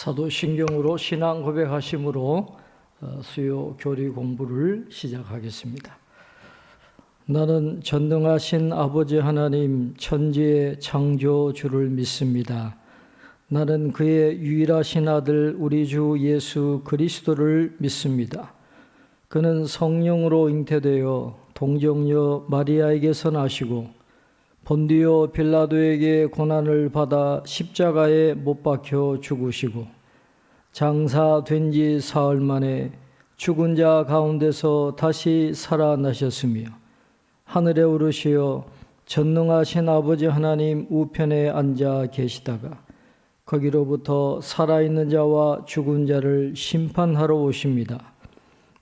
사도신경으로 신앙 고백하심으로 수요 교리 공부를 시작하겠습니다. 나는 전능하신 아버지 하나님 천지의 창조주를 믿습니다. 나는 그의 유일하신 아들 우리 주 예수 그리스도를 믿습니다. 그는 성령으로 잉태되어 동정녀 마리아에게서 나시고 본디오 빌라도에게 고난을 받아 십자가에 못 박혀 죽으시고 장사된 지 사흘 만에 죽은 자 가운데서 다시 살아나셨으며 하늘에 오르시어 전능하신 아버지 하나님 우편에 앉아 계시다가 거기로부터 살아있는 자와 죽은 자를 심판하러 오십니다.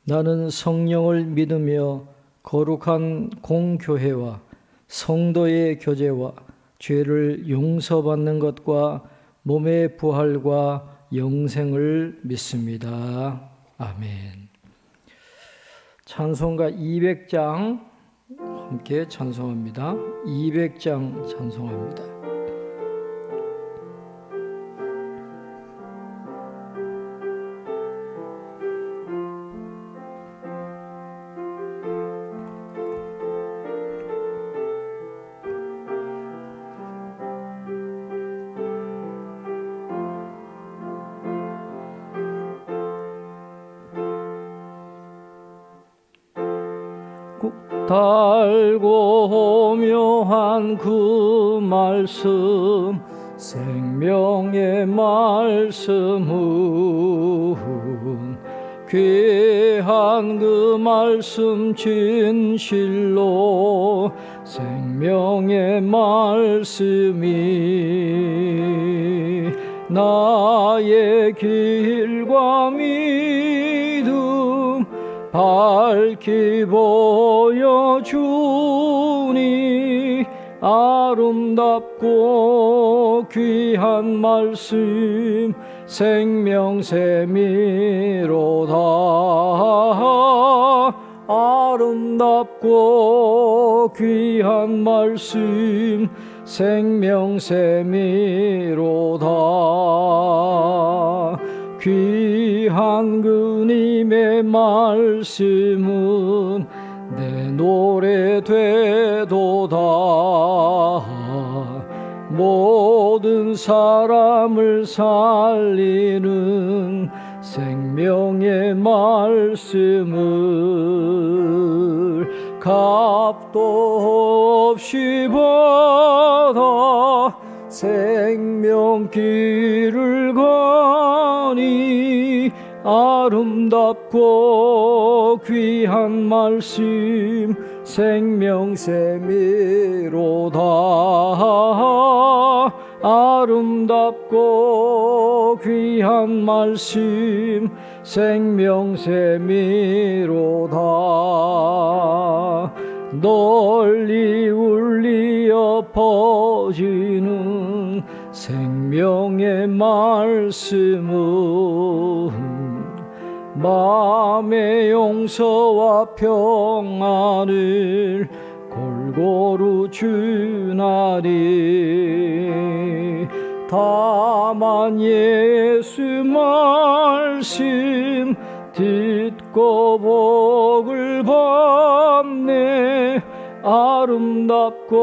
나는 성령을 믿으며 거룩한 공교회와 성도의 교제와 죄를 용서받는 것과 몸의 부활과 영생을 믿습니다. 아멘. 찬송가 200장 함께 찬송합니다. 200장 찬송합니다. 달고 묘한 그 말씀 생명의 말씀은 귀한 그 말씀 진실로 생명의 말씀이 나의 길과 믿음 밝히 보여주니 아름답고 귀한 말씀 생명샘이로다. 아름답고 귀한 말씀 생명샘이로다. 귀한 그님의 말씀은 내 노래 되도다. 모든 사람을 살리는 생명의 말씀을 값도 없이 받아 생명길을 가니 아름답고 귀한 말씀 생명샘이로다. 아름답고 귀한 말씀 생명샘이로다. 널리 울리어 퍼지는 생명의 말씀은 마음의 용서와 평안을 골고루 주나니 다만 예수 말씀 듣고 복을 받네. 아름답고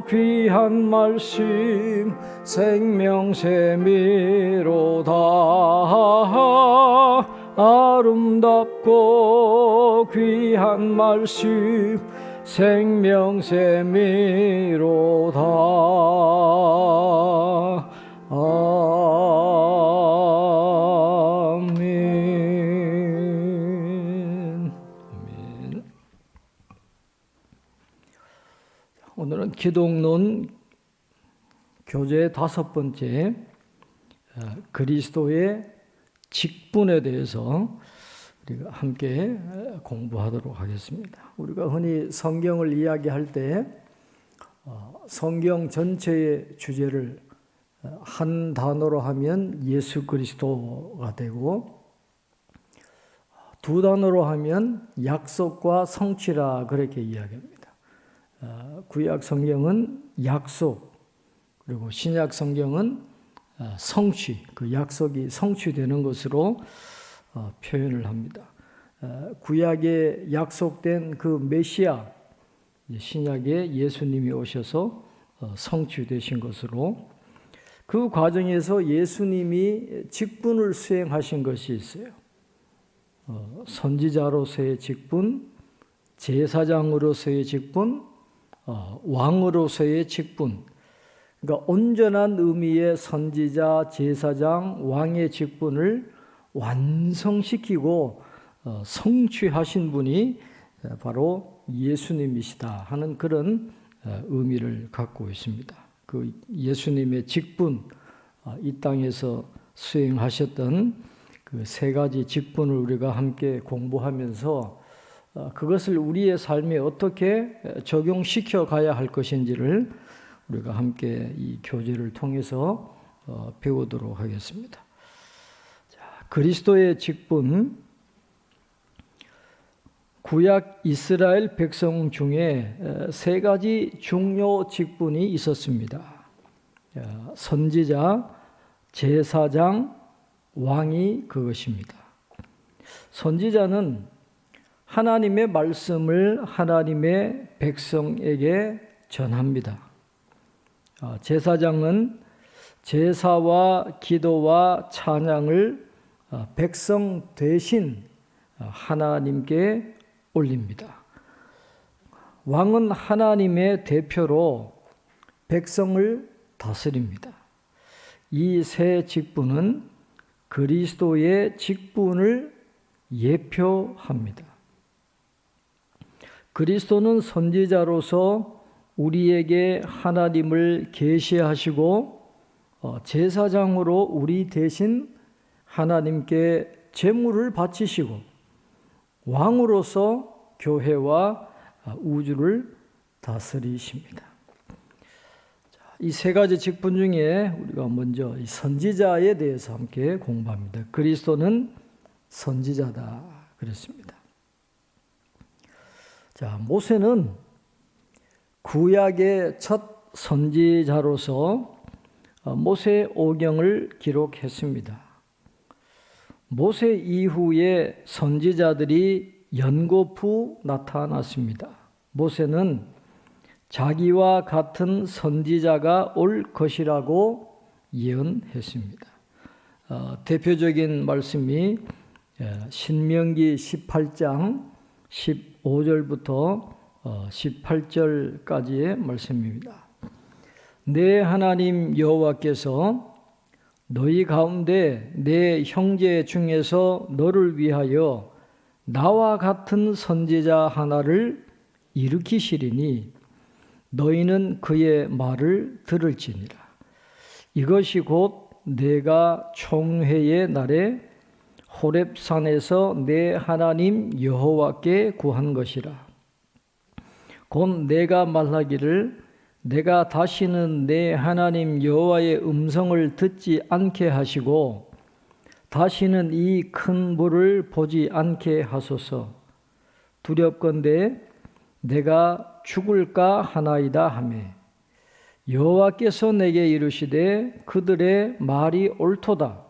귀한 말씀 생명샘이로다. 아름답고 귀한 말씀 생명샘이로다. 아멘. 아멘. 오늘은 기독론 교재의 5번째 그리스도의 직분에 대해서 우리가 함께 공부하도록 하겠습니다. 우리가 흔히 성경을 이야기할 때 성경 전체의 주제를 한 단어로 하면 예수 그리스도가 되고 두 단어로 하면 약속과 성취라 그렇게 이야기합니다. 구약 성경은 약속, 그리고 신약 성경은 성취, 그 약속이 성취되는 것으로 표현을 합니다. 구약에 약속된 그 메시아, 신약에 예수님이 오셔서 성취되신 것으로, 그 과정에서 예수님이 직분을 수행하신 것이 있어요. 선지자로서의 직분, 제사장으로서의 직분, 왕으로서의 직분. 그러니까 온전한 의미의 선지자, 제사장, 왕의 직분을 완성시키고 성취하신 분이 바로 예수님이시다 하는 그런 의미를 갖고 있습니다. 그 예수님의 직분, 이 땅에서 수행하셨던 그 세 가지 직분을 우리가 함께 공부하면서 그것을 우리의 삶에 어떻게 적용시켜 가야 할 것인지를 우리가 함께 이 교제를 통해서 배우도록 하겠습니다. 자, 그리스도의 직분, 구약 이스라엘 백성 중에 세 가지 중요 직분이 있었습니다. 선지자, 제사장, 왕이 그것입니다. 선지자는 하나님의 말씀을 하나님의 백성에게 전합니다. 제사장은 제사와 기도와 찬양을 백성 대신 하나님께 올립니다. 왕은 하나님의 대표로 백성을 다스립니다. 이 세 직분은 그리스도의 직분을 예표합니다. 그리스도는 선지자로서 우리에게 하나님을 계시하시고 제사장으로 우리 대신 하나님께 제물을 바치시고 왕으로서 교회와 우주를 다스리십니다. 이 세 가지 직분 중에 우리가 먼저 이 선지자에 대해서 함께 공부합니다. 그리스도는 선지자다 그랬습니다. 자, 모세는 구약의 첫 선지자로서 모세오경을 기록했습니다. 모세 이후에 선지자들이 연거푸 나타났습니다. 모세는 자기와 같은 선지자가 올 것이라고 예언했습니다. 대표적인 말씀이 신명기 18장 15절부터 18절까지의 말씀입니다. 내 하나님 여호와께서 너희 가운데 내 형제 중에서 너를 위하여 나와 같은 선지자 하나를 일으키시리니 너희는 그의 말을 들을지니라. 이것이 곧 내가 총회의 날에 호렙산에서 내 하나님 여호와께 구한 것이라. 곧 내가 말하기를 내가 다시는 내 하나님 여호와의 음성을 듣지 않게 하시고 다시는 이 큰 불을 보지 않게 하소서. 두렵건대 내가 죽을까 하나이다 하매 여호와께서 내게 이르시되 그들의 말이 옳도다.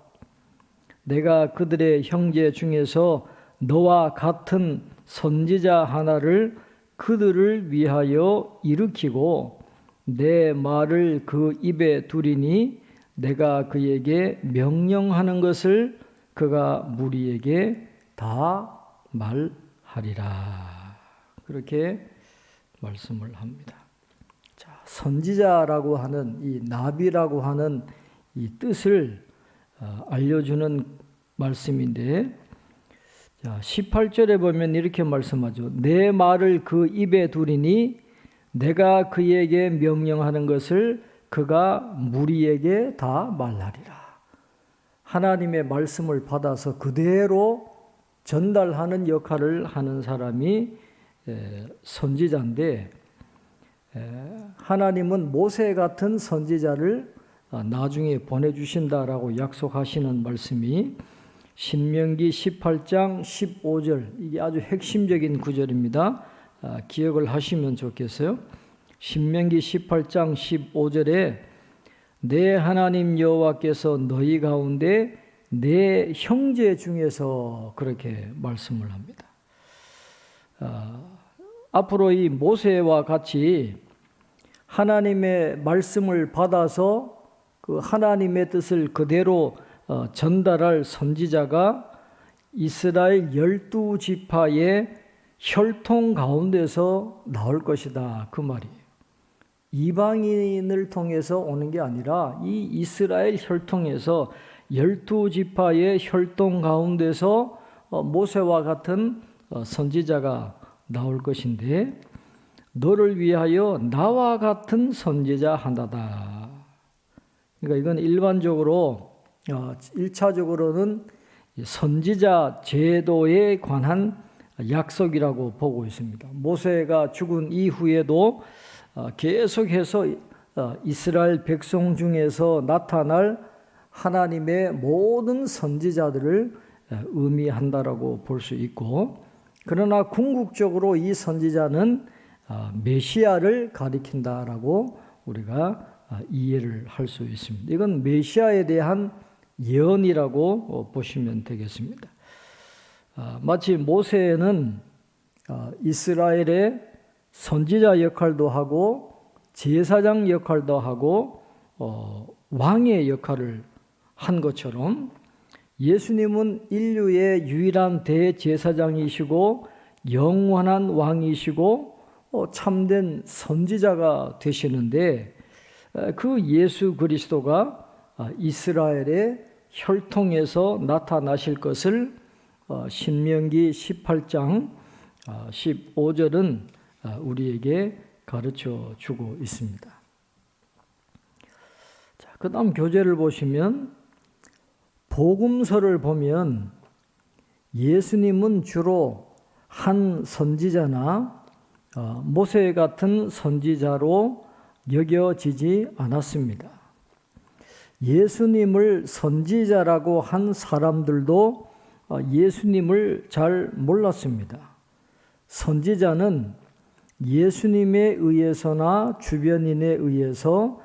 내가 그들의 형제 중에서 너와 같은 선지자 하나를 그들을 위하여 일으키고 내 말을 그 입에 두리니 내가 그에게 명령하는 것을 그가 무리에게 다 말하리라. 그렇게 말씀을 합니다. 자, 선지자라고 하는 이 나비라고 하는 이 뜻을 알려주는 말씀인데, 자, 18절에 보면 이렇게 말씀하죠. 내 말을 그 입에 두리니 내가 그에게 명령하는 것을 그가 무리에게 다 말하리라. 하나님의 말씀을 받아서 그대로 전달하는 역할을 하는 사람이 선지자인데, 하나님은 모세 같은 선지자를 나중에 보내주신다라고 약속하시는 말씀이 신명기 18장 15절, 이게 아주 핵심적인 구절입니다. 기억을 하시면 좋겠어요. 신명기 18장 15절에 내 하나님 여호와께서 너희 가운데 내 형제 중에서 그렇게 말씀을 합니다. 앞으로 이 모세와 같이 하나님의 말씀을 받아서 그 하나님의 뜻을 그대로 전달할 선지자가 이스라엘 12지파의 혈통 가운데서 나올 것이다, 그 말이에요. 이방인을 통해서 오는 게 아니라 이 이스라엘 혈통에서 12지파의 혈통 가운데서 모세와 같은 선지자가 나올 것인데, 너를 위하여 나와 같은 선지자 하나다. 그러니까 이건 일반적으로 1차적으로는 선지자 제도에 관한 약속이라고 보고 있습니다. 모세가 죽은 이후에도 계속해서 이스라엘 백성 중에서 나타날 하나님의 모든 선지자들을 의미한다라고 볼 수 있고, 그러나 궁극적으로 이 선지자는 메시아를 가리킨다라고 우리가 이해를 할 수 있습니다. 이건 메시아에 대한 예언이라고 보시면 되겠습니다. 마치 모세는 이스라엘의 선지자 역할도 하고 제사장 역할도 하고 왕의 역할을 한 것처럼, 예수님은 인류의 유일한 대제사장이시고 영원한 왕이시고 참된 선지자가 되시는데, 그 예수 그리스도가 이스라엘의 혈통에서 나타나실 것을 신명기 18장 15절은 우리에게 가르쳐 주고 있습니다. 자, 그 다음 교재를 보시면 복음서를 보면 예수님은 주로 한 선지자나 모세 같은 선지자로 여겨지지 않았습니다. 예수님을 선지자라고 한 사람들도 예수님을 잘 몰랐습니다. 선지자는 예수님에 의해서나 주변인에 의해서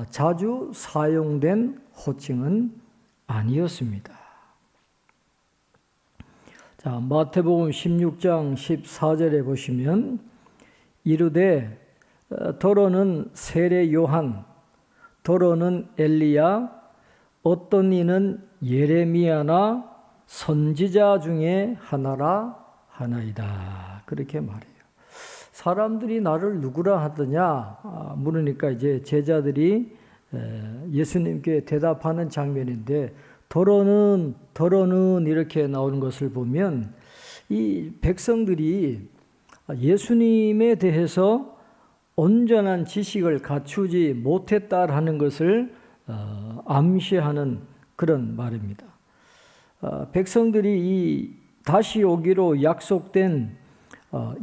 자주 사용된 호칭은 아니었습니다. 자, 마태복음 16장 14절에 보시면 이르되 더러는 세례 요한, 더러는 엘리야, 어떤 이는 예레미야나 선지자 중에 하나이다. 그렇게 말해요. 사람들이 나를 누구라 하더냐 물으니까 이제 제자들이 예수님께 대답하는 장면인데, 더러는 이렇게 나오는 것을 보면 이 백성들이 예수님에 대해서 온전한 지식을 갖추지 못했다라는 것을 암시하는 그런 말입니다. 백성들이 이 다시 오기로 약속된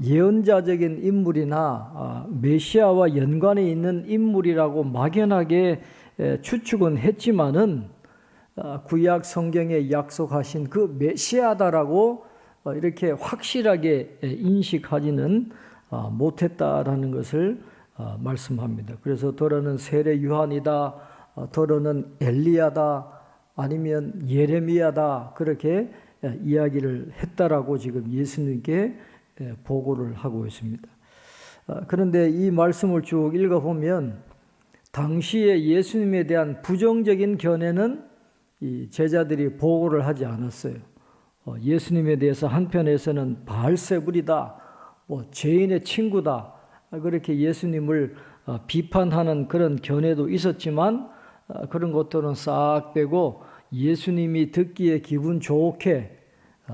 예언자적인 인물이나 메시아와 연관이 있는 인물이라고 막연하게 추측은 했지만은 구약 성경에 약속하신 그 메시아다라고 이렇게 확실하게 인식하지는 못했다라는 것을 말씀합니다. 그래서 더러는 세례 요한이다, 더러는 엘리야다, 아니면 예레미야다, 그렇게 이야기를 했다라고 지금 예수님께 보고를 하고 있습니다. 그런데 이 말씀을 쭉 읽어보면 당시에 예수님에 대한 부정적인 견해는 이 제자들이 보고를 하지 않았어요. 예수님에 대해서 한편에서는 바알세불이다, 죄인의 친구다, 그렇게 예수님을 비판하는 그런 견해도 있었지만 그런 것들은 싹 빼고 예수님이 듣기에 기분 좋게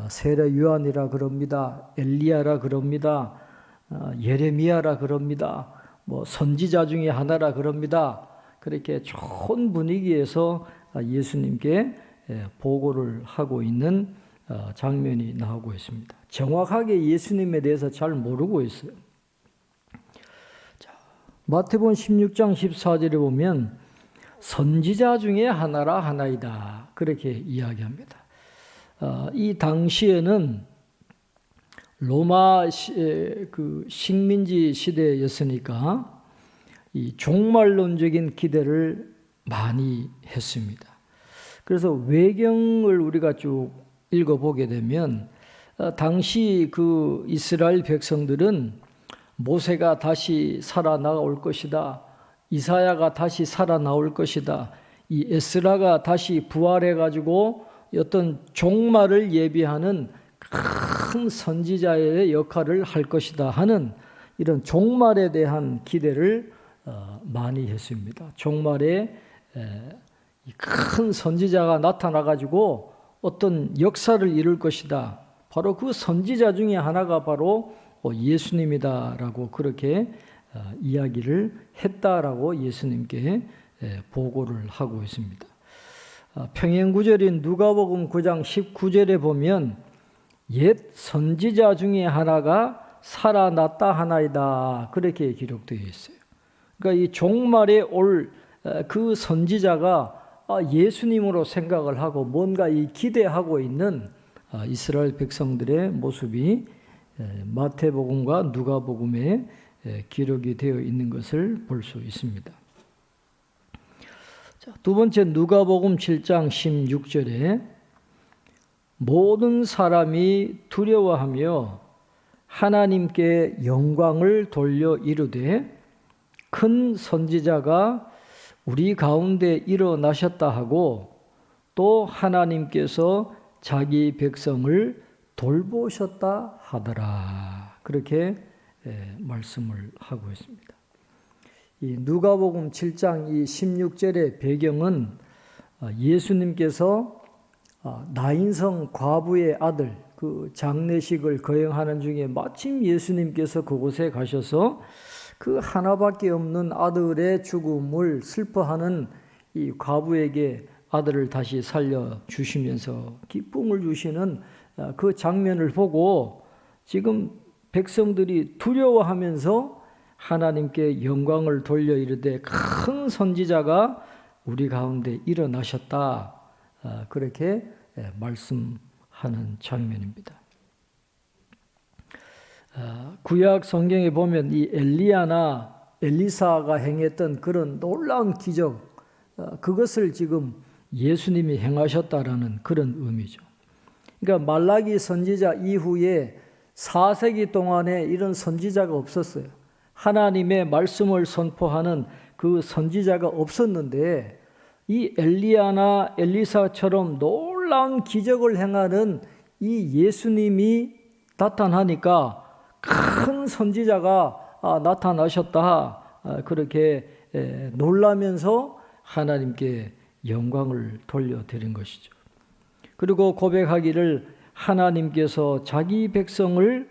세례 요한이라 그럽니다, 엘리야라 그럽니다, 예레미야라 그럽니다, 선지자 중에 하나라 그럽니다. 그렇게 좋은 분위기에서 예수님께 보고를 하고 있는 장면이 나오고 있습니다. 정확하게 예수님에 대해서 잘 모르고 있어요. 자, 마태복음 16장 14절에 보면 선지자 중에 하나이다, 그렇게 이야기합니다. 이 당시에는 로마 그 식민지 시대였으니까 이 종말론적인 기대를 많이 했습니다. 그래서 외경을 우리가 쭉 읽어보게 되면 당시 그 이스라엘 백성들은 모세가 다시 살아나올 것이다. 이사야가 다시 살아나올 것이다. 이 에스라가 다시 부활해가지고 어떤 종말을 예비하는 큰 선지자의 역할을 할 것이다 하는 이런 종말에 대한 기대를 많이 했습니다. 종말에 큰 선지자가 나타나가지고 어떤 역사를 이룰 것이다. 바로 그 선지자 중에 하나가 바로 예수님이다라고 그렇게 이야기를 했다라고 예수님께 보고를 하고 있습니다. 평행구절인 누가복음 9장 19절에 보면 옛 선지자 중에 하나가 살아났다 하나이다 그렇게 기록되어 있어요. 그러니까 이 종말에 올 그 선지자가 예수님으로 생각을 하고 뭔가 이 기대하고 있는 이스라엘 백성들의 모습이 마태복음과 누가복음에 기록이 되어 있는 것을 볼 수 있습니다. 두 번째 누가복음 7장 16절에 모든 사람이 두려워하며 하나님께 영광을 돌려 이르되 큰 선지자가 우리 가운데 일어나셨다 하고 또 하나님께서 자기 백성을 돌보셨다 하더라. 그렇게 말씀을 하고 있습니다. 이 누가복음 7장 이 16절의 배경은 예수님께서 나인성 과부의 아들 그 장례식을 거행하는 중에 마침 예수님께서 그곳에 가셔서 그 하나밖에 없는 아들의 죽음을 슬퍼하는 이 과부에게 아들을 다시 살려주시면서 기쁨을 주시는 그 장면을 보고 지금 백성들이 두려워하면서 하나님께 영광을 돌려 이르되 큰 선지자가 우리 가운데 일어나셨다. 그렇게 말씀하는 장면입니다. 구약 성경에 보면 이 엘리야나 엘리사가 행했던 그런 놀라운 기적, 그것을 지금 예수님이 행하셨다라는 그런 의미죠. 그러니까 말라기 선지자 이후에 4세기 동안에 이런 선지자가 없었어요. 하나님의 말씀을 선포하는 그 선지자가 없었는데 이 엘리야나 엘리사처럼 놀라운 기적을 행하는 이 예수님이 나타나니까 큰 선지자가 나타나셨다. 그렇게 놀라면서 하나님께 영광을 돌려드린 것이죠. 그리고 고백하기를 하나님께서 자기 백성을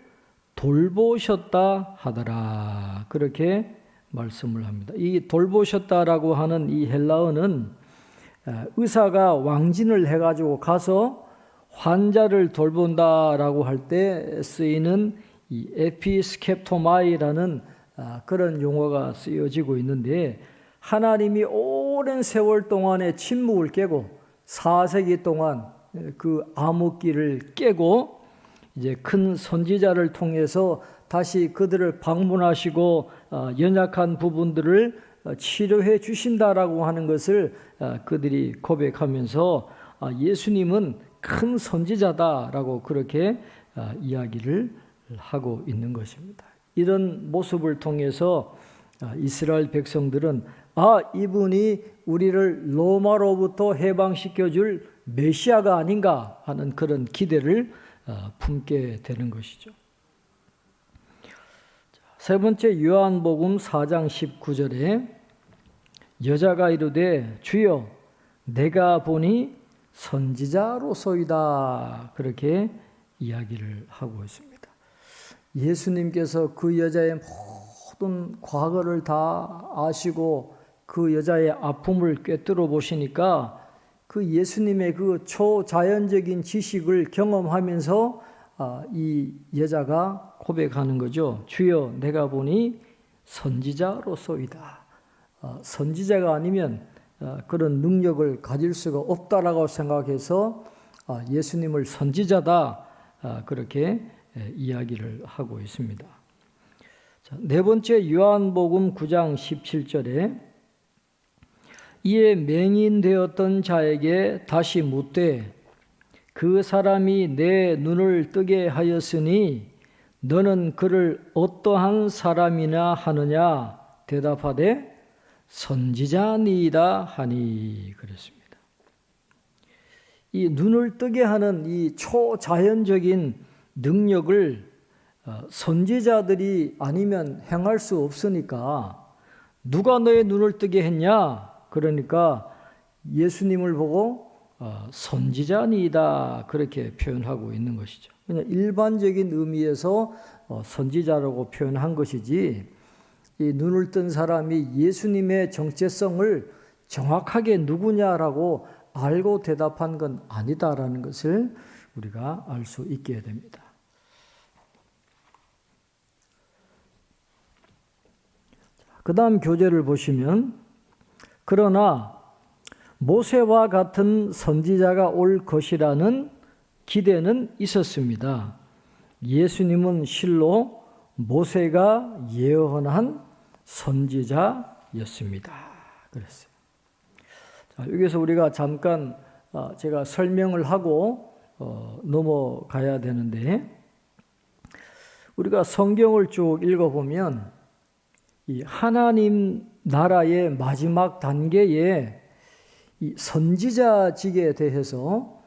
돌보셨다 하더라. 그렇게 말씀을 합니다. 이 돌보셨다라고 하는 이 헬라어는 의사가 왕진을 해가지고 가서 환자를 돌본다라고 할 때 쓰이는 이 에피스캡토마이라는 그런 용어가 쓰여지고 있는데 하나님이 오랜 세월 동안의 침묵을 깨고 4세기 동안 그 암흑기를 깨고 이제 큰 선지자를 통해서 다시 그들을 방문하시고 연약한 부분들을 치료해 주신다라고 하는 것을 그들이 고백하면서 예수님은 큰 선지자다라고 그렇게 이야기를 하고 있는 것입니다. 이런 모습을 통해서 이스라엘 백성들은 이분이 우리를 로마로부터 해방시켜 줄 메시아가 아닌가 하는 그런 기대를 품게 되는 것이죠. 세 번째 요한복음 4장 19절에 여자가 이르되 주여 내가 보니 선지자로소이다. 그렇게 이야기를 하고 있습니다. 예수님께서 그 여자의 모든 과거를 다 아시고 그 여자의 아픔을 꿰뚫어 보시니까 그 예수님의 그 초자연적인 지식을 경험하면서 이 여자가 고백하는 거죠. 주여 내가 보니 선지자로소이다. 선지자가 아니면 그런 능력을 가질 수가 없다라고 생각해서 예수님을 선지자다 그렇게 이야기를 하고 있습니다. 네 번째 요한복음 9장 17절에 이에 맹인되었던 자에게 다시 묻되 그 사람이 내 눈을 뜨게 하였으니 너는 그를 어떠한 사람이나 하느냐 대답하되 선지자니이다 하니 그랬습니다. 이 눈을 뜨게 하는 이 초자연적인 능력을 선지자들이 아니면 행할 수 없으니까 누가 너의 눈을 뜨게 했냐? 그러니까 예수님을 보고 선지자니이다 그렇게 표현하고 있는 것이죠. 그냥 일반적인 의미에서 선지자라고 표현한 것이지 이 눈을 뜬 사람이 예수님의 정체성을 정확하게 누구냐라고 알고 대답한 건 아니다라는 것을 우리가 알 수 있게 됩니다. 그 다음 교재를 보시면 그러나 모세와 같은 선지자가 올 것이라는 기대는 있었습니다. 예수님은 실로 모세가 예언한 선지자였습니다. 그랬어요. 자, 여기서 우리가 잠깐 제가 설명을 하고 넘어가야 되는데 우리가 성경을 쭉 읽어보면 이 하나님 나라의 마지막 단계에 이 선지자직에 대해서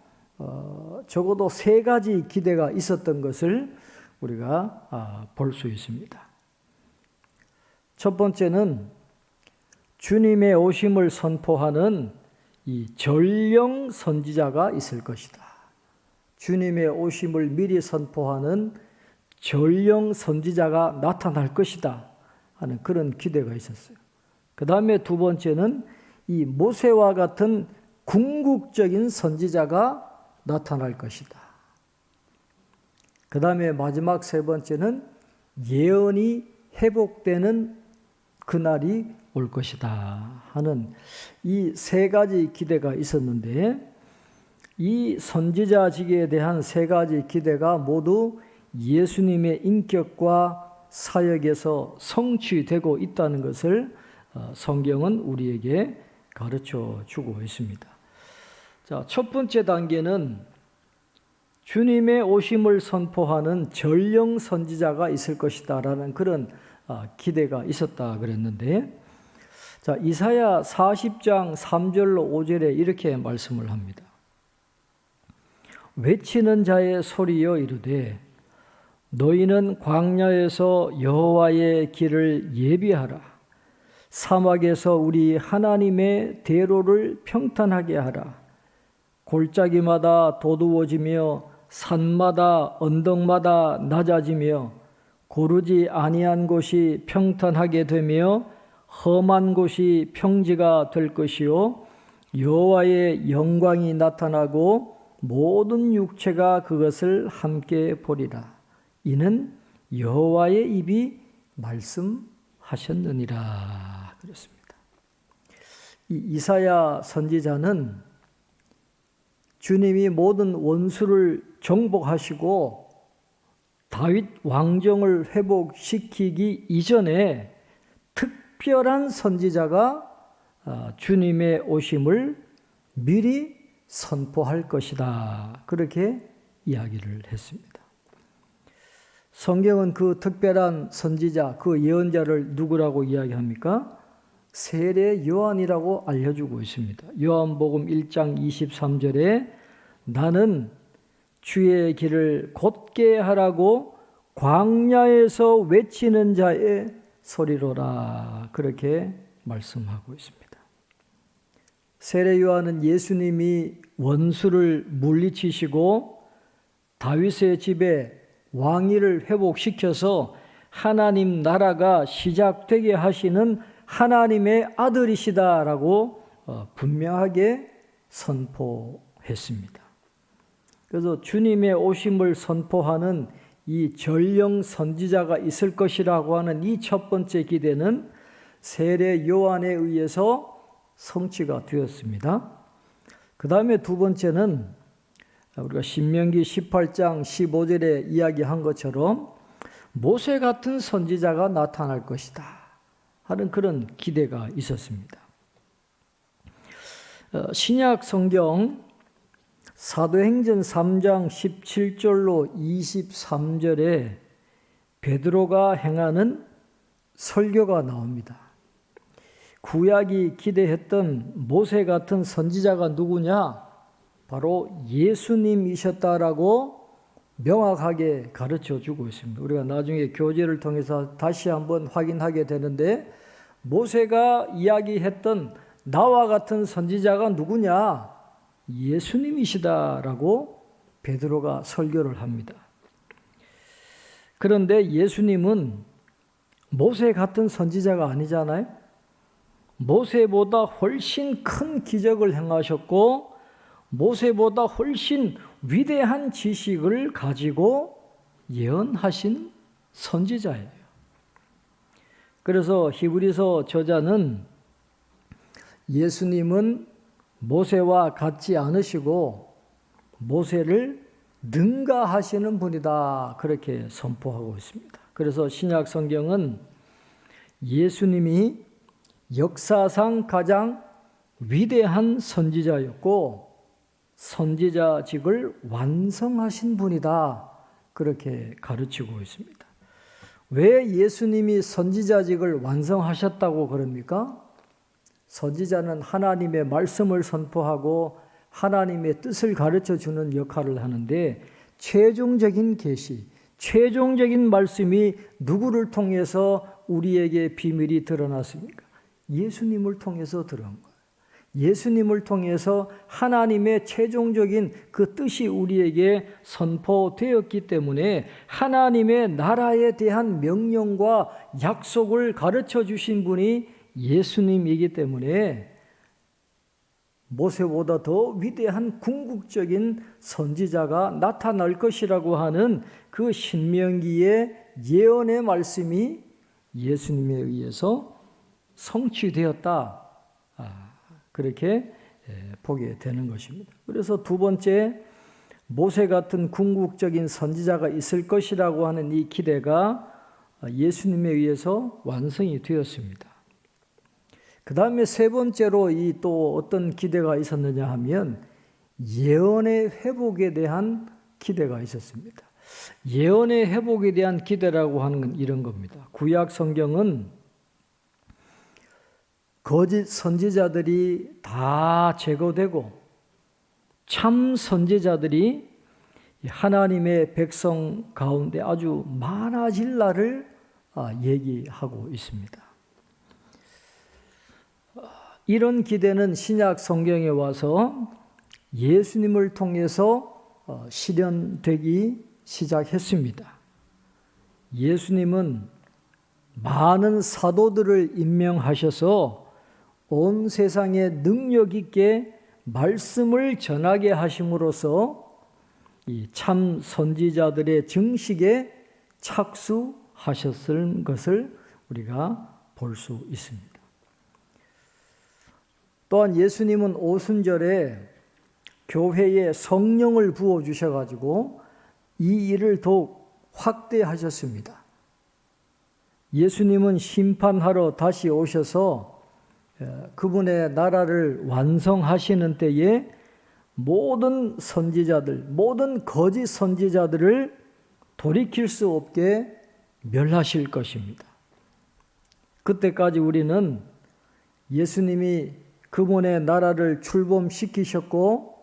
적어도 3가지 기대가 있었던 것을 우리가 볼 수 있습니다. 첫 번째는 주님의 오심을 선포하는 이 전령 선지자가 있을 것이다. 주님의 오심을 미리 선포하는 전령 선지자가 나타날 것이다 하는 그런 기대가 있었어요. 그 다음에 두 번째는 이 모세와 같은 궁극적인 선지자가 나타날 것이다. 그 다음에 마지막 세 번째는 예언이 회복되는 그날이 올 것이다 하는 이 3가지 기대가 있었는데 이 선지자직에 대한 3가지 기대가 모두 예수님의 인격과 사역에서 성취되고 있다는 것을 성경은 우리에게 가르쳐 주고 있습니다. 자, 첫 번째 단계는 주님의 오심을 선포하는 전령 선지자가 있을 것이다라는 그런 기대가 있었다 그랬는데 자, 이사야 40장 3절로 5절에 이렇게 말씀을 합니다. 외치는 자의 소리여 이르되 너희는 광야에서 여호와의 길을 예비하라. 사막에서 우리 하나님의 대로를 평탄하게 하라. 골짜기마다 도두어지며 산마다 언덕마다 낮아지며 고르지 아니한 곳이 평탄하게 되며 험한 곳이 평지가 될 것이요 여호와의 영광이 나타나고 모든 육체가 그것을 함께 보리라. 이는 여호와의 입이 말씀하셨느니라 그랬습니다. 이 이사야 선지자는 주님이 모든 원수를 정복하시고 다윗 왕정을 회복시키기 이전에 특별한 선지자가 주님의 오심을 미리 선포할 것이다. 그렇게 이야기를 했습니다. 성경은 그 특별한 선지자, 그 예언자를 누구라고 이야기합니까? 세례 요한이라고 알려주고 있습니다. 요한복음 1장 23절에 나는 주의 길을 곧게 하라고 광야에서 외치는 자의 소리로라 그렇게 말씀하고 있습니다. 세례 요한은 예수님이 원수를 물리치시고 다윗의 집에 왕위를 회복시켜서 하나님 나라가 시작되게 하시는 하나님의 아들이시다라고 분명하게 선포했습니다. 그래서 주님의 오심을 선포하는 이 전령 선지자가 있을 것이라고 하는 이 첫 번째 기대는 세례 요한에 의해서 성취가 되었습니다. 그 다음에 두 번째는 우리가 신명기 18장 15절에 이야기한 것처럼 모세 같은 선지자가 나타날 것이다 하는 그런 기대가 있었습니다. 신약 성경 사도행전 3장 17절로 23절에 베드로가 행하는 설교가 나옵니다. 구약이 기대했던 모세 같은 선지자가 누구냐? 바로 예수님이셨다라고 명확하게 가르쳐 주고 있습니다. 우리가 나중에 교재를 통해서 다시 한번 확인하게 되는데, 모세가 이야기했던 나와 같은 선지자가 누구냐? 예수님이시다라고 베드로가 설교를 합니다. 그런데 예수님은 모세 같은 선지자가 아니잖아요. 모세보다 훨씬 큰 기적을 행하셨고 모세보다 훨씬 위대한 지식을 가지고 예언하신 선지자예요. 그래서 히브리서 저자는 예수님은 모세와 같지 않으시고 모세를 능가하시는 분이다, 그렇게 선포하고 있습니다. 그래서 신약 성경은 예수님이 역사상 가장 위대한 선지자였고 선지자직을 완성하신 분이다, 그렇게 가르치고 있습니다. 왜 예수님이 선지자직을 완성하셨다고 그럽니까? 선지자는 하나님의 말씀을 선포하고 하나님의 뜻을 가르쳐주는 역할을 하는데, 최종적인 계시, 최종적인 말씀이 누구를 통해서 우리에게 비밀이 드러났습니까? 예수님을 통해서 드러난 거예요. 예수님을 통해서 하나님의 최종적인 그 뜻이 우리에게 선포되었기 때문에 하나님의 나라에 대한 명령과 약속을 가르쳐 주신 분이 예수님이기 때문에 모세보다 더 위대한 궁극적인 선지자가 나타날 것이라고 하는 그 신명기의 예언의 말씀이 예수님에 의해서 성취되었다, 그렇게 보게 되는 것입니다. 그래서 두 번째, 모세 같은 궁극적인 선지자가 있을 것이라고 하는 이 기대가 예수님에 의해서 완성이 되었습니다. 그 다음에 세 번째로 이 또 어떤 기대가 있었느냐 하면 예언의 회복에 대한 기대가 있었습니다. 예언의 회복에 대한 기대라고 하는 건 이런 겁니다. 구약 성경은 거짓 선지자들이 다 제거되고 참 선지자들이 하나님의 백성 가운데 아주 많아질 날을 얘기하고 있습니다. 이런 기대는 신약 성경에 와서 예수님을 통해서 실현되기 시작했습니다. 예수님은 많은 사도들을 임명하셔서 온 세상에 능력 있게 말씀을 전하게 하심으로써 이 참 선지자들의 증식에 착수하셨을 것을 우리가 볼 수 있습니다. 또한 예수님은 오순절에 교회에 성령을 부어주셔가지고 이 일을 더욱 확대하셨습니다. 예수님은 심판하러 다시 오셔서 그분의 나라를 완성하시는 때에 모든 선지자들, 모든 거짓 선지자들을 돌이킬 수 없게 멸하실 것입니다. 그때까지 우리는 예수님이 그분의 나라를 출범시키셨고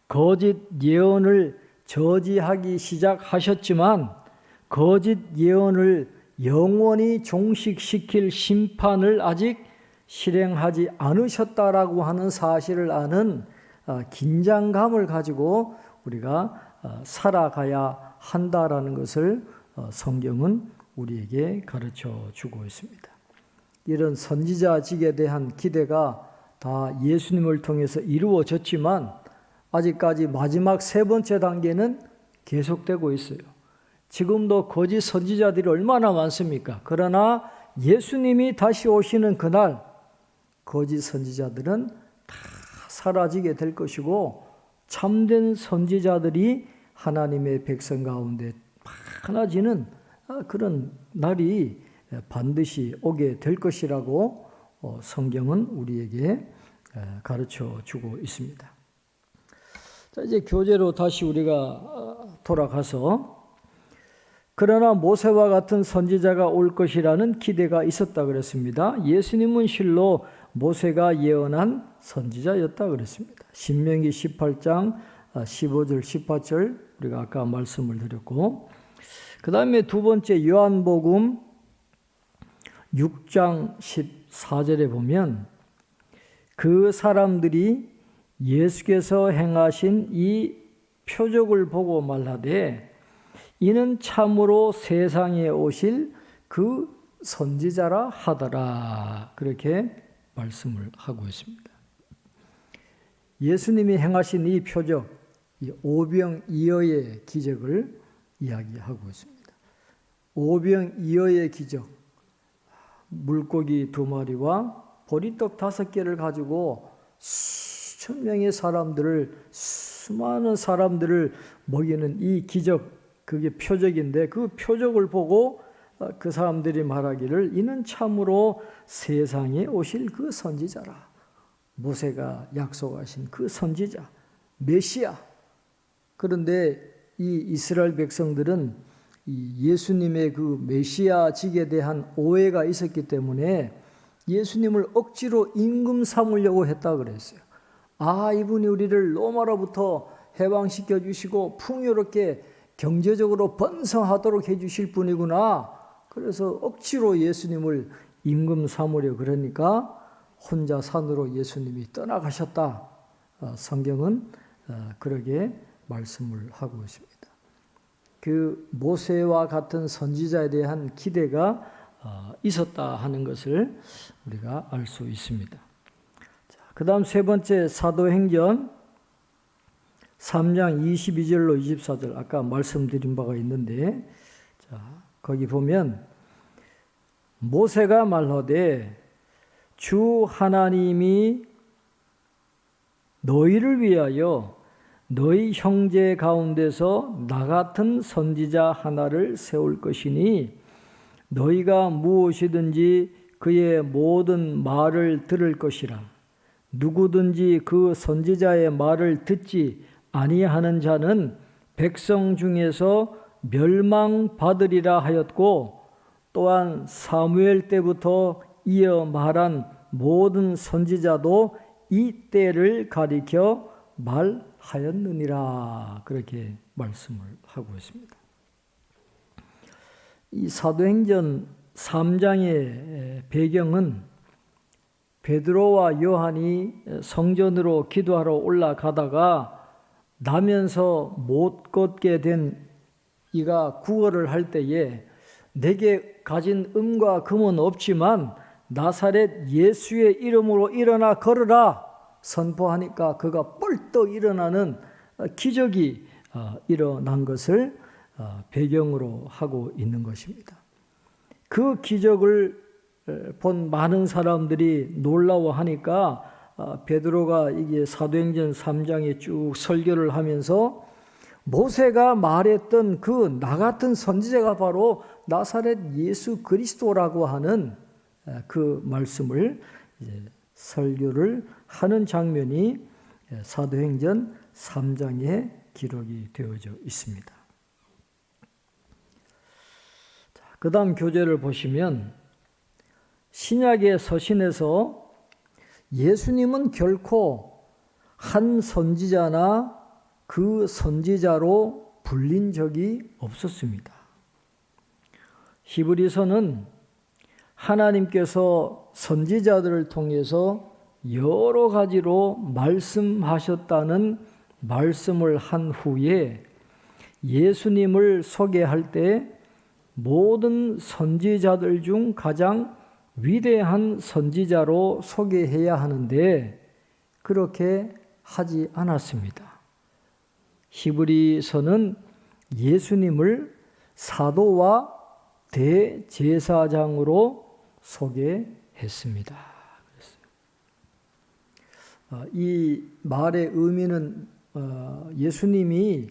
거짓 예언을 저지하기 시작하셨지만 거짓 예언을 영원히 종식시킬 심판을 아직 실행하지 않으셨다라고 하는 사실을 아는 긴장감을 가지고 우리가 살아가야 한다라는 것을 성경은 우리에게 가르쳐 주고 있습니다. 이런 선지자직에 대한 기대가 다 예수님을 통해서 이루어졌지만 아직까지 마지막 세 번째 단계는 계속되고 있어요. 지금도 거짓 선지자들이 얼마나 많습니까? 그러나 예수님이 다시 오시는 그날 거짓 선지자들은 다 사라지게 될 것이고 참된 선지자들이 하나님의 백성 가운데 많아지는 그런 날이 반드시 오게 될 것이라고 성경은 우리에게 가르쳐 주고 있습니다. 자, 이제 교재로 다시 우리가 돌아가서 그러나 모세와 같은 선지자가 올 것이라는 기대가 있었다 그랬습니다. 예수님은 실로 모세가 예언한 선지자였다 그랬습니다. 신명기 18장 15절 18절 우리가 아까 말씀을 드렸고, 그 다음에 두 번째 요한복음 6장 14절에 보면 그 사람들이 예수께서 행하신 이 표적을 보고 말하되 이는 참으로 세상에 오실 그 선지자라 하더라. 그렇게 말씀을 하고 있습니다. 예수님이 행하신 이 표적, 이 오병이어의 기적을 이야기하고 있습니다. 오병이어의 기적, 물고기 2마리와 보리떡 5개를 가지고 수천 명의 사람들을, 수많은 사람들을 먹이는 이 기적, 그게 표적인데 그 표적을 보고 그 사람들이 말하기를 이는 참으로 세상에 오실 그 선지자라. 모세가 약속하신 그 선지자, 메시아. 그런데 이 이스라엘 백성들은 이 예수님의 그 메시아직에 대한 오해가 있었기 때문에 예수님을 억지로 임금 삼으려고 했다 그랬어요. 아, 이분이 우리를 로마로부터 해방시켜 주시고 풍요롭게 경제적으로 번성하도록 해주실 분이구나. 그래서 억지로 예수님을 임금 삼으려 그러니까 혼자 산으로 예수님이 떠나가셨다. 성경은 그러게 말씀을 하고 있습니다. 그 모세와 같은 선지자에 대한 기대가 있었다 하는 것을 우리가 알 수 있습니다. 그 다음 세 번째 사도행전 3장 22절로 24절 아까 말씀드린 바가 있는데, 자, 거기 보면 모세가 말하되 주 하나님이 너희를 위하여 너희 형제 가운데서 나 같은 선지자 하나를 세울 것이니 너희가 무엇이든지 그의 모든 말을 들을 것이라. 누구든지 그 선지자의 말을 듣지 아니하는 자는 백성 중에서 멸망받으리라 하였고, 또한 사무엘 때부터 이어 말한 모든 선지자도 이 때를 가리켜 말하였느니라. 그렇게 말씀을 하고 있습니다. 이 사도행전 3장의 배경은 베드로와 요한이 성전으로 기도하러 올라가다가 나면서 못 걷게 된 이가 구걸을 할 때에 내게 가진 은과 금은 없지만 나사렛 예수의 이름으로 일어나 걸으라 선포하니까 그가 뻘떡 일어나는 기적이 일어난 것을 배경으로 하고 있는 것입니다. 그 기적을 본 많은 사람들이 놀라워하니까 베드로가 이게 사도행전 3장에 쭉 설교를 하면서 모세가 말했던 그 나 같은 선지자가 바로 나사렛 예수 그리스도라고 하는 그 말씀을 이제 설교를 하는 장면이 사도행전 3장에 기록이 되어져 있습니다. 그 다음 교재를 보시면 신약의 서신에서 예수님은 결코 한 선지자나 그 선지자로 불린 적이 없었습니다. 히브리서는 하나님께서 선지자들을 통해서 여러 가지로 말씀하셨다는 말씀을 한 후에 예수님을 소개할 때 모든 선지자들 중 가장 위대한 선지자로 소개해야 하는데 그렇게 하지 않았습니다. 히브리서는 예수님을 사도와 대제사장으로 소개했습니다. 이 말의 의미는 예수님이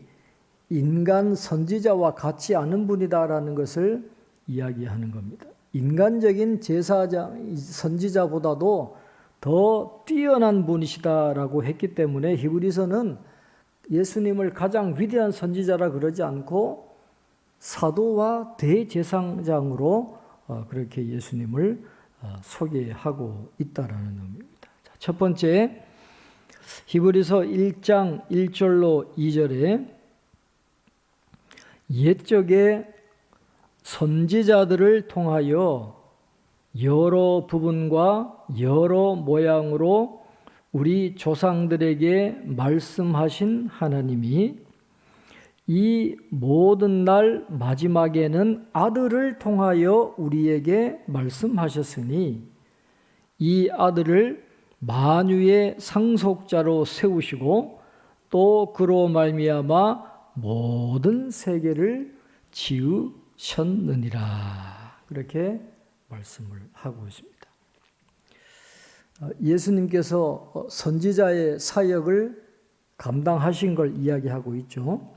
인간 선지자와 같지 않은 분이다라는 것을 이야기하는 겁니다. 인간적인 제사장, 선지자보다도 더 뛰어난 분이시다라고 했기 때문에 히브리서는 예수님을 가장 위대한 선지자라 그러지 않고 사도와 대제사장으로 그렇게 예수님을 소개하고 있다라는 의미입니다. 첫 번째, 히브리서 1장 1절로 2절에 옛적에 선지자들을 통하여 여러 부분과 여러 모양으로 우리 조상들에게 말씀하신 하나님이 이 모든 날 마지막에는 아들을 통하여 우리에게 말씀하셨으니 이 아들을 만유의 상속자로 세우시고 또 그로 말미암아 모든 세계를 지으셨느니라. 그렇게 말씀을 하고 있습니다. 예수님께서 선지자의 사역을 감당하신 걸 이야기하고 있죠.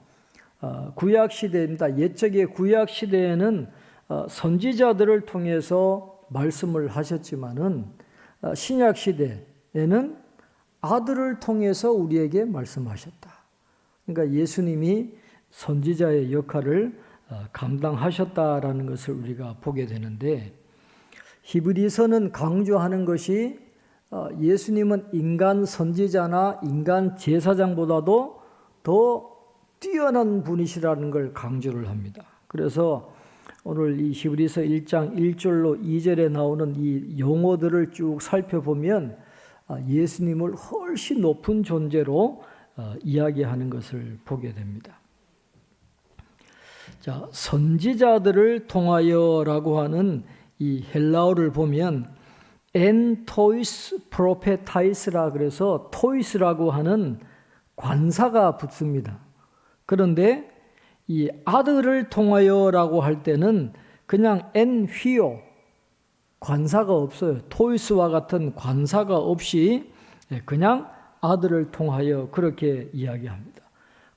구약 시대입니다. 옛적의 구약 시대에는 선지자들을 통해서 말씀을 하셨지만은 신약 시대에는 아들을 통해서 우리에게 말씀하셨다. 그러니까 예수님이 선지자의 역할을 감당하셨다라는 것을 우리가 보게 되는데, 히브리서는 강조하는 것이 예수님은 인간 선지자나 인간 제사장보다도 더 뛰어난 분이시라는 걸 강조를 합니다. 그래서 오늘 이 히브리서 1장 1절로 2절에 나오는 이 용어들을 쭉 살펴보면 예수님을 훨씬 높은 존재로 이야기하는 것을 보게 됩니다. 자, 선지자들을 통하여라고 하는 이 헬라어를 보면 엔 토이스 프로페타이스라 그래서 토이스라고 하는 관사가 붙습니다. 그런데 이 아들을 통하여라고 할 때는 그냥 엔 휘오 관사가 없어요. 토이스와 같은 관사가 없이 그냥 아들을 통하여 그렇게 이야기합니다.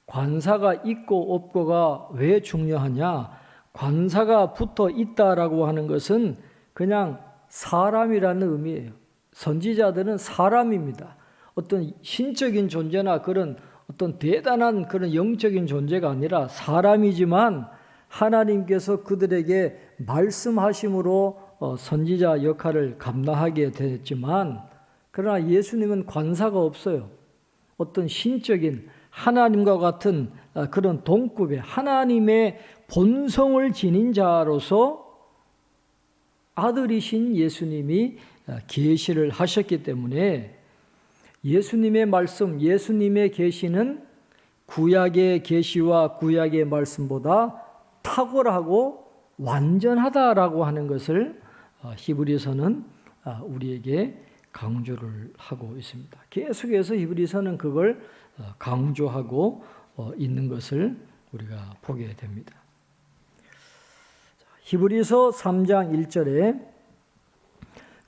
관사가 있고 없고가 왜 중요하냐? 관사가 붙어 있다라고 하는 것은 그냥 사람이라는 의미예요. 선지자들은 사람입니다. 어떤 신적인 존재나 그런 어떤 대단한 그런 영적인 존재가 아니라 사람이지만 하나님께서 그들에게 말씀하심으로 선지자 역할을 감당하게 됐지만, 그러나 예수님은 관사가 없어요. 어떤 신적인 하나님과 같은 그런 동급의 하나님의 본성을 지닌 자로서 아들이신 예수님이 계시를 하셨기 때문에 예수님의 말씀, 예수님의 계시는 구약의 계시와 구약의 말씀보다 탁월하고 완전하다라고 하는 것을 히브리서는 우리에게 강조를 하고 있습니다. 계속해서 히브리서는 그걸 강조하고 있는 것을 우리가 보게 됩니다. 히브리서 3장 1절에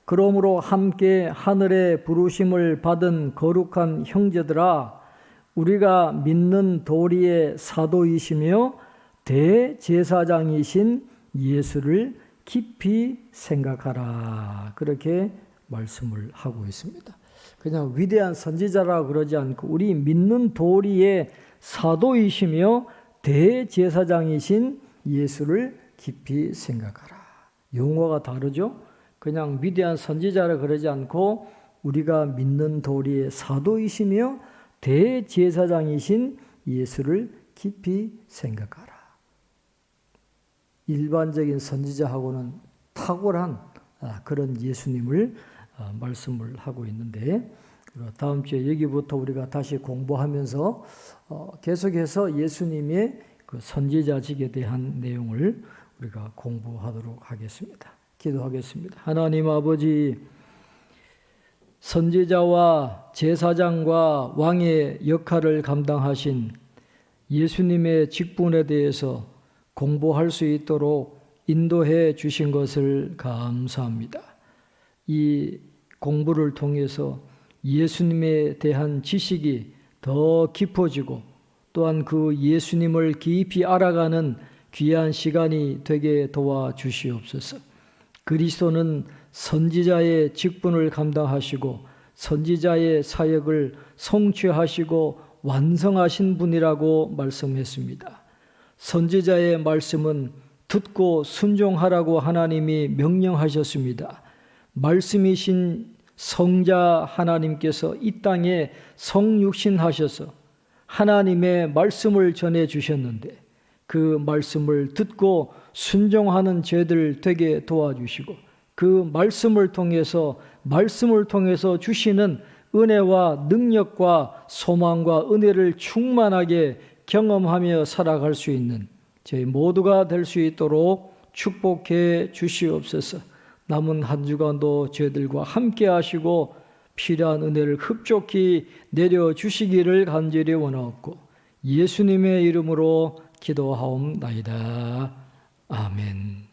그러므로 함께 하늘의 부르심을 받은 거룩한 형제들아, 우리가 믿는 도리의 사도이시며 대제사장이신 예수를 깊이 생각하라. 그렇게 말씀을 하고 있습니다. 그냥 위대한 선지자라 그러지 않고 우리 믿는 도리의 사도이시며 대제사장이신 예수를 깊이 생각하라. 용어가 다르죠? 그냥 위대한 선지자라 그러지 않고 우리가 믿는 도리의 사도이시며 대제사장이신 예수를 깊이 생각하라. 일반적인 선지자하고는 탁월한 그런 예수님을 말씀을 하고 있는데, 다음 주에 여기부터 우리가 다시 공부하면서 계속해서 예수님의 그 선지자직에 대한 내용을 우리가 공부하도록 하겠습니다. 기도하겠습니다. 하나님 아버지, 선지자와 제사장과 왕의 역할을 감당하신 예수님의 직분에 대해서 공부할 수 있도록 인도해 주신 것을 감사합니다. 이 공부를 통해서 예수님에 대한 지식이 더 깊어지고 또한 그 예수님을 깊이 알아가는 귀한 시간이 되게 도와주시옵소서. 그리스도는 선지자의 직분을 감당하시고 선지자의 사역을 성취하시고 완성하신 분이라고 말씀했습니다. 선지자의 말씀은 듣고 순종하라고 하나님이 명령하셨습니다. 말씀이신 성자 하나님께서 이 땅에 성육신하셔서 하나님의 말씀을 전해 주셨는데 그 말씀을 듣고 순종하는 죄들 되게 도와주시고 그 말씀을 통해서 주시는 은혜와 능력과 소망과 은혜를 충만하게 경험하며 살아갈 수 있는 저희 모두가 될 수 있도록 축복해 주시옵소서. 남은 한 주간도 저희들과 함께 하시고 필요한 은혜를 흡족히 내려주시기를 간절히 원하옵고 예수님의 이름으로 기도하옵나이다. 아멘.